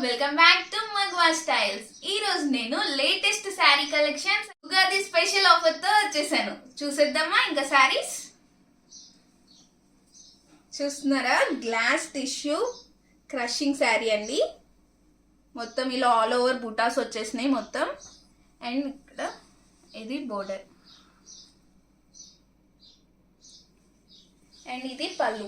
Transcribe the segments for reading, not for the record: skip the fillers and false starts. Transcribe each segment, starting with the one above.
Welcome back to Magava styles. ఈ రోజు నేను latest saree collections Ugadi special offer తో వచ్చేసాను. చూసేద్దామా ఇంకా శారీస్. చూస్తున్నారా, గ్లాస్ టిష్యూ క్రషింగ్ శారీ అండి. మొత్తం ఇలా ఆల్ ఓవర్ బుటాస్ వచ్చేసినాయి మొత్తం. అండ్ ఇక్కడ ఇది బోర్డర్ అండ్ ఇది పళ్ళు.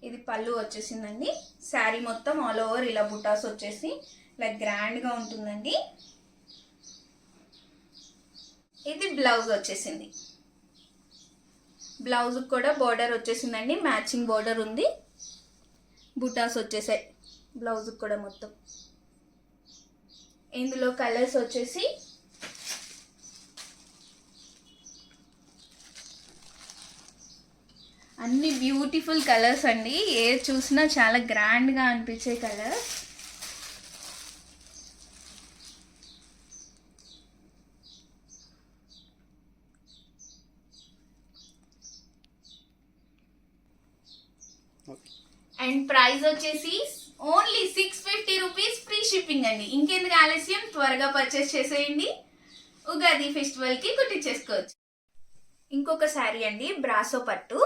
ఇది పళ్ళు వచ్చేసిందండి. శారీ మొత్తం ఆల్ ఓవర్ ఇలా బుటాస్ వచ్చేసి ఇలా గ్రాండ్ గా ఉంటుందండి. ఇది బ్లౌజ్ వచ్చేసింది. బ్లౌజ్ కూడా బోర్డర్ వచ్చేసిందండి, మ్యాచింగ్ బోర్డర్ ఉంది. బుటాస్ వచ్చేసాయి బ్లౌజ్ కూడా మొత్తం. ఇందులో కలర్స్ వచ్చేసి అన్ని బ్యూటిఫుల్ కలర్స్ అండి. ఏ చూసినా చాలా గ్రాండ్గా అనిపించే కలర్స్. అండ్ ప్రైస్ వచ్చేసి ఓన్లీ 650 రూపీస్, ఫ్రీ షిప్పింగ్ అండి. ఇంకెందుకు ఆలస్యం, త్వరగా పర్చేస్ చేసేయండి. ఉగాది ఫెస్టివల్ కి కుట్టించేసుకోవచ్చు. ఇంకొక శారీ అండి, బ్రాసో పట్టు.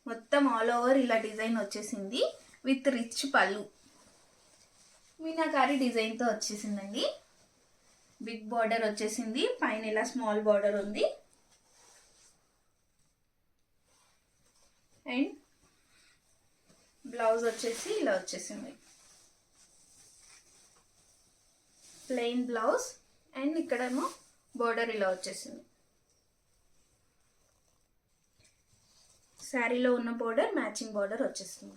మొత్తం ఆల్ ఓవర్ ఇలా డిజైన్ వచ్చేసింది విత్ రిచ్ పళ్ళు. మీనాకారి డిజైన్తో వచ్చేసిందండి. బిగ్ బార్డర్ వచ్చేసింది, పైన ఇలా స్మాల్ బార్డర్ ఉంది. అండ్ బ్లౌజ్ వచ్చేసి ఇలా వచ్చేసింది, ప్లెయిన్ బ్లౌజ్. అండ్ ఇక్కడేమో బార్డర్ ఇలా వచ్చేసింది. శారీలో ఉన్న బోర్డర్ మ్యాచింగ్ బోర్డర్ వచ్చేస్తుంది.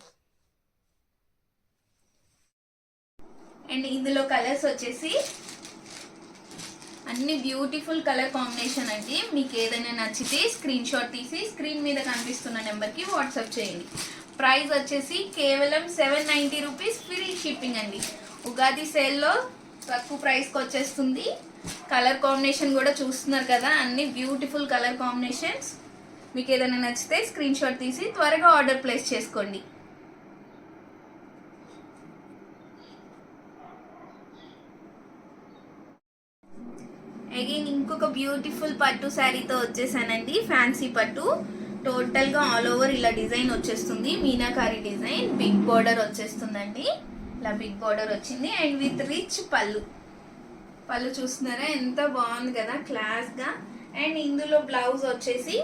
అండ్ ఇందులో కలర్స్ వచ్చేసి అన్ని బ్యూటిఫుల్ కలర్ కాంబినేషన్ అండి. మీకు ఏదైనా నచ్చితే స్క్రీన్ షాట్ తీసి స్క్రీన్ మీద కనిపిస్తున్న నెంబర్కి వాట్సాప్ చేయండి. ప్రైస్ వచ్చేసి కేవలం 790 రూపీస్, ఫ్రీ షిప్పింగ్ అండి. ఉగాది సేల్లో తక్కువ ప్రైస్కి వచ్చేస్తుంది. కలర్ కాంబినేషన్ కూడా చూస్తున్నారు కదా, అన్ని బ్యూటిఫుల్ కలర్ కాంబినేషన్స్. మీకు ఏదైనా నచ్చితే స్క్రీన్ షాట్ తీసి త్వరగా ఆర్డర్ ప్లేస్ చేసుకోండి. అగైన్ ఇంకొక బ్యూటిఫుల్ పట్టు శారీతో వచ్చేసానండి. ఫ్యాన్సీ పట్టు, టోటల్గా ఆల్ ఓవర్ ఇలా డిజైన్ వచ్చేస్తుంది. మీనాకారి డిజైన్, బిగ్ బార్డర్ వచ్చేస్తుందండి. ఇలా బిగ్ బార్డర్ వచ్చింది. అండ్ విత్ రిచ్ పళ్ళు. పళ్ళు చూస్తున్నారా ఎంత బాగుంది కదా, క్లాస్గా. అండ్ ఇందులో బ్లౌజ్ వచ్చేసి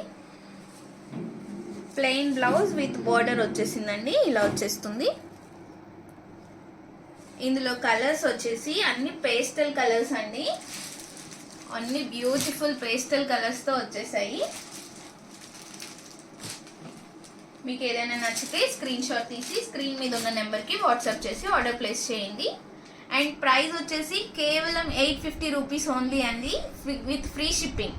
ప్లెయిన్ బ్లౌజ్ విత్ బార్డర్ వచ్చేసిందండి, ఇలా వచ్చేస్తుంది. ఇందులో కలర్స్ వచ్చేసి అన్ని పేస్టల్ కలర్స్ అండి. అన్ని బ్యూటిఫుల్ పేస్టల్ కలర్స్తో వచ్చేసాయి. మీకు ఏదైనా నచ్చితే స్క్రీన్ షాట్ తీసి స్క్రీన్ మీద ఉన్న నెంబర్కి వాట్సాప్ చేసి ఆర్డర్ ప్లేస్ చేయండి. అండ్ ప్రైస్ వచ్చేసి కేవలం 850 రూపీస్ ఓన్లీ అండి, విత్ ఫ్రీ షిప్పింగ్.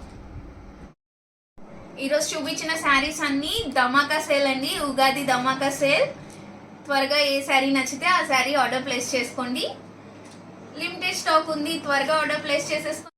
ఈరోజు చూపించిన శారీస్ అన్ని ధమాకా సేల్ అండి, ఉగాది ధమాకా సేల్. త్వరగా ఏ శారీ నచ్చితే ఆ శారీ ఆర్డర్ ప్లేస్ చేసుకోండి. లిమిటెడ్ స్టాక్ ఉంది, త్వరగా ఆర్డర్ ప్లేస్ చేసేసుకోండి.